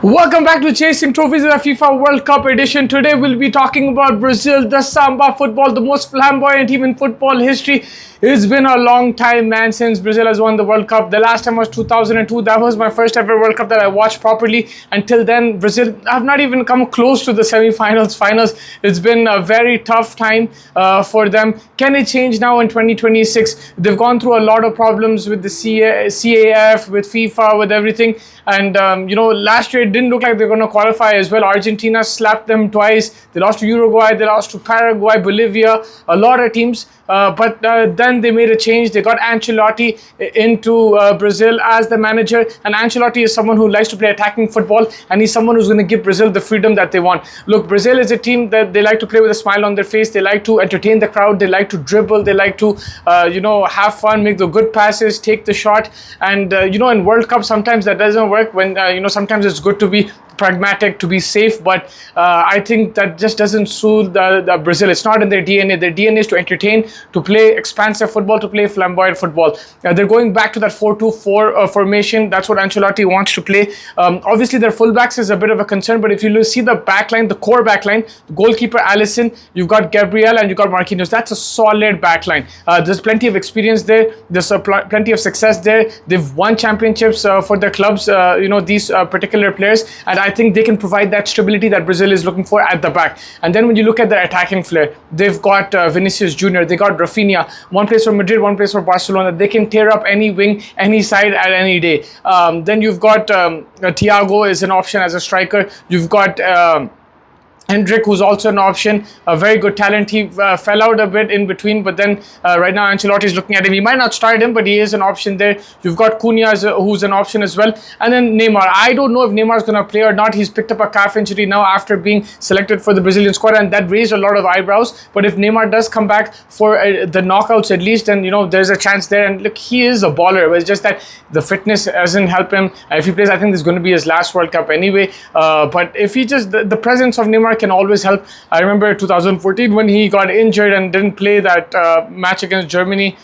Welcome back to Chasing Trophies in the FIFA World Cup edition. Today we'll be talking about Brazil, the Samba football, the most flamboyant team in football history. It's been a long time, man, since Brazil has won the World Cup. The last time was 2002. That was my first ever World Cup that I watched properly. Until then, Brazil have not even come close to the semi-finals, finals. It's been a very tough time for them. Can it change now in 2026? They've gone through a lot of problems with the CAF, with FIFA, with everything. And, last year it didn't look like they're going to qualify as well. Argentina slapped them twice. They lost to Uruguay, they lost to Paraguay, Bolivia, a lot of teams. But then they made a change. They got Ancelotti into Brazil as the manager. And Ancelotti is someone who likes to play attacking football. And he's someone who's going to give Brazil the freedom that they want. Look, Brazil is a team that they like to play with a smile on their face. They like to entertain the crowd. They like to dribble. They like to, have fun, make the good passes, take the shot. And, in World Cup, sometimes that doesn't work. When, sometimes it's good to be pragmatic, to be safe, but I think that just doesn't suit the Brazil. It's not in their DNA. Their DNA is to entertain, to play expansive football, to play flamboyant football. They're going back to that 4-2-4 formation. That's what Ancelotti wants to play. Obviously, their fullbacks is a bit of a concern, but if you see the backline, the core backline, goalkeeper Alisson, you've got Gabriel and you've got Marquinhos. That's a solid backline. There's plenty of experience there. There's plenty of success there. They've won championships for their clubs, these particular players, and I think they can provide that stability that Brazil is looking for at the back. And then when you look at their attacking flair, they've got Vinicius Jr., they got Rafinha, one plays for Madrid, one plays for Barcelona. They can tear up any wing, any side at any day. Then you've got Thiago is an option as a striker. You've got Hendrick, who's also an option, a very good talent. He fell out a bit in between, but then right now Ancelotti is looking at him. He might not start him, but he is an option there. You've got Cunha, who's an option as well. And then Neymar. I don't know if Neymar is going to play or not. He's picked up a calf injury now after being selected for the Brazilian squad, and that raised a lot of eyebrows. But if Neymar does come back for the knockouts at least, then, there's a chance there. And look, he is a baller. But it's just that the fitness doesn't help him. If he plays, I think this is going to be his last World Cup anyway. But if he just, the presence of Neymar can always help. I remember 2014 when he got injured and didn't play that match against Germany.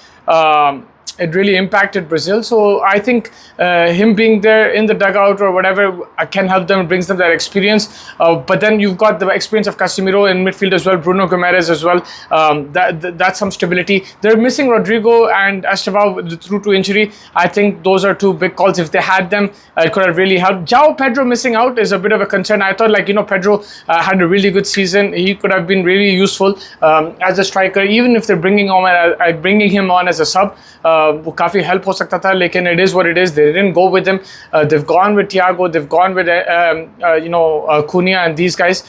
It really impacted Brazil. So I think him being there in the dugout or whatever can help them, brings them that experience. But then you've got the experience of Casemiro in midfield as well, Bruno Gomes as well. That's some stability. They're missing Rodrigo and Estevao through to injury. I think those are two big calls. If they had them, it could have really helped. João Pedro missing out is a bit of a concern. I thought Pedro had a really good season. He could have been really useful as a striker, even if they're bringing him on as a sub. वो काफ़ी help हो सकता था, लेकिन it is what it is. They didn't go with him. They've gone with Thiago. They've gone with Cunha and these guys.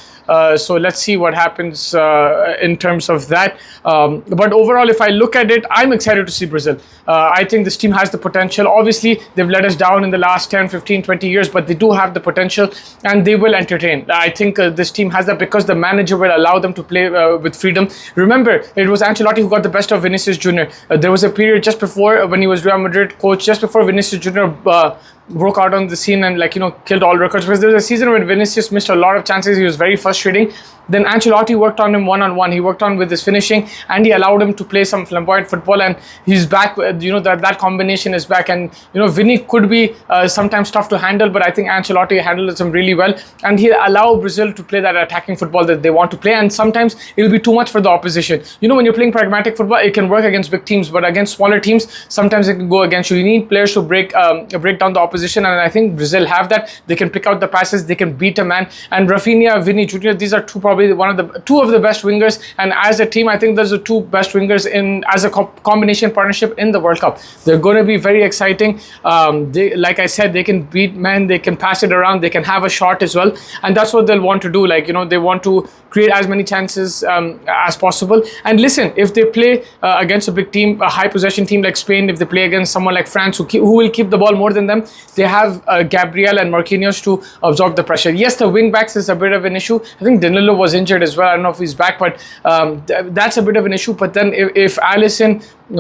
So let's see what happens in terms of that. But overall, if I look at it, I'm excited to see Brazil. I think this team has the potential. Obviously, they've let us down in the last 10, 15, 20 years, but they do have the potential and they will entertain. I think this team has that because the manager will allow them to play with freedom. Remember, it was Ancelotti who got the best of Vinicius Jr. There was a period just before when he was Real Madrid coach, just before Vinicius Jr. Broke out on the scene and killed all records, because there was a season when Vinicius missed a lot of chances. He was very frustrating. Then Ancelotti worked on him one-on-one. He worked on with his finishing and he allowed him to play some flamboyant football, and he's back. That combination is back, and Vinny could be sometimes tough to handle, but I think Ancelotti handles him really well, and he'll allow Brazil to play that attacking football that they want to play. And sometimes it'll be too much for the opposition. When you're playing pragmatic football, it can work against big teams, but against smaller teams, sometimes it can go against you. You need players to break down the opposition, and I think Brazil have that. They can pick out the passes, they can beat a man. And Rafinha, Vini Jr., these are probably two of the best wingers, and as a team, I think those are two best wingers as a combination partnership in the World Cup. They're going to be very exciting. Like I said, they can beat men, they can pass it around, they can have a shot as well, and that's what they'll want to do. They want to create as many chances as possible. And listen, if they play against a big team, a high possession team like Spain, if they play against someone like France who will keep the ball more than them, they have Gabriel and Marquinhos to absorb the pressure. Yes, the wing backs is a bit of an issue. I think Danilo was injured as well. I don't know if he's back, but that's a bit of an issue. But then if Alisson,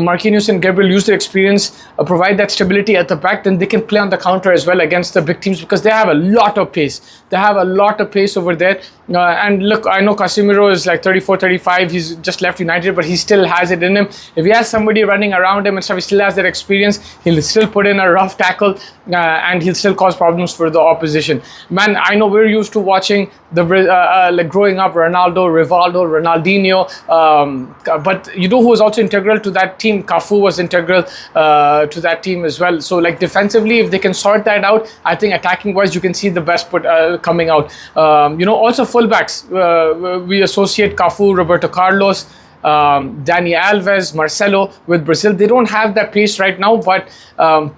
Marquinhos and Gabriel use their experience, provide that stability at the back, then they can play on the counter as well against the big teams, because they have a lot of pace. They have a lot of pace over there. And look, I know Casemiro is like 34, 35. He's just left United, but he still has it in him. If he has somebody running around him and stuff, he still has that experience. He'll still put in a rough tackle and he'll still cause problems for the opposition. Man, I know we're used to watching the like growing up, Ronaldo, Rivaldo, Ronaldinho, but you know who was also integral to that team? Cafu was integral to that team as well. So like defensively, if they can sort that out, I think attacking wise you can see the best coming out. You know, also fullbacks, we associate Cafu, Roberto Carlos, Dani Alves, Marcelo with Brazil. They don't have that pace right now, but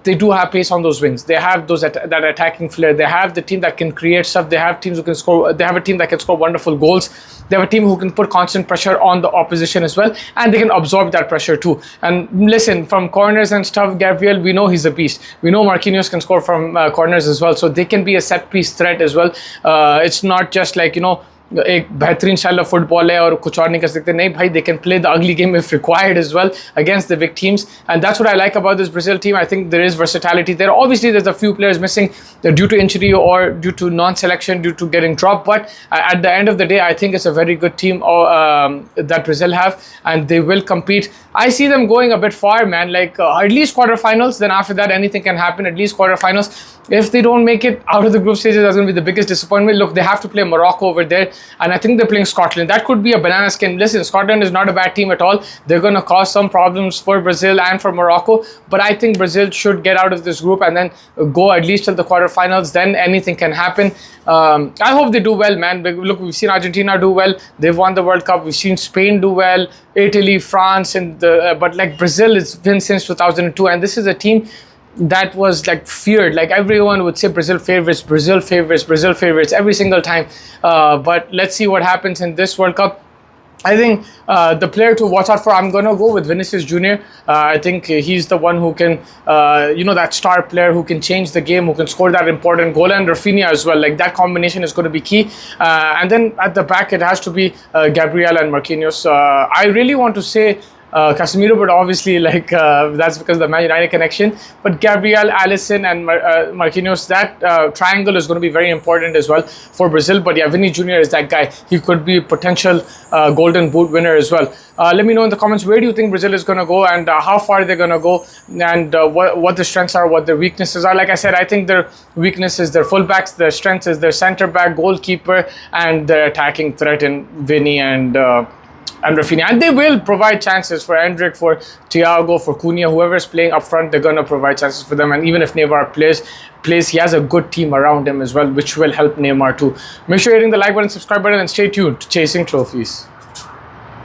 they do have pace on those wings. They have those that attacking flair. They have the team that can create stuff. They have teams who can score. They have a team that can score wonderful goals. They have a team who can put constant pressure on the opposition as well, and they can absorb that pressure too. And listen, from corners and stuff, Gabriel, we know he's a beast. We know Marquinhos can score from corners as well, so they can be a set piece threat as well. It's not just like, you know, एक बेहतरीन style of football है और कुछ और नहीं कर सकते. नहीं भाई, they can play the ugly game if required as well against the big teams, and that's what I like about this Brazil team. I think there is versatility there. Obviously there's a few players missing due to injury or due to non-selection, due to getting dropped, but at the end of the day I think it's a very good team that Brazil have, and they will compete. I see them going a bit far, man, like at least quarterfinals. Then after that anything can happen. At least quarterfinals. If they don't make it out of the group stages, that's going to be the biggest disappointment. Look, they have to play Morocco over there, and I think they're playing Scotland. That could be a banana skin. Listen, Scotland is not a bad team at all. They're going to cause some problems for Brazil and for Morocco, but I think Brazil should get out of this group and then go at least till the quarterfinals. Then anything can happen. I hope they do well, man. Look, we've seen Argentina do well. They've won the World Cup. We've seen Spain do well, Italy, France, and but like Brazil, it's been since 2002, and this is a team that was like feared. Like everyone would say Brazil favorites, Brazil favorites, Brazil favorites every single time. But let's see what happens in this World Cup. I think the player to watch out for, I'm going to go with Vinicius Jr. I think he's the one who can, you know, that star player who can change the game, who can score that important goal, and Rafinha as well. Like that combination is going to be key. And then at the back, it has to be Gabriel and Marquinhos. I really want to say Casemiro, but obviously like that's because of the Man United connection. But Gabriel, Alisson and Marquinhos, that triangle is going to be very important as well for Brazil. But yeah, Vinny Jr. is that guy. He could be a potential golden boot winner as well. Let me know in the comments, where do you think Brazil is going to go, and how far they're going to go, and what their strengths are, what their weaknesses are. Like I said, I think their weakness is their fullbacks, their strengths is their centre back, goalkeeper, and their attacking threat in Vinny and Rafinha. And they will provide chances for Endrick, for Thiago, for Cunha, whoever's playing up front. They're going to provide chances for them. And even if Neymar plays, he has a good team around him as well, which will help Neymar too. Make sure you're hitting the like button, subscribe button, and stay tuned to Chasing Trophies.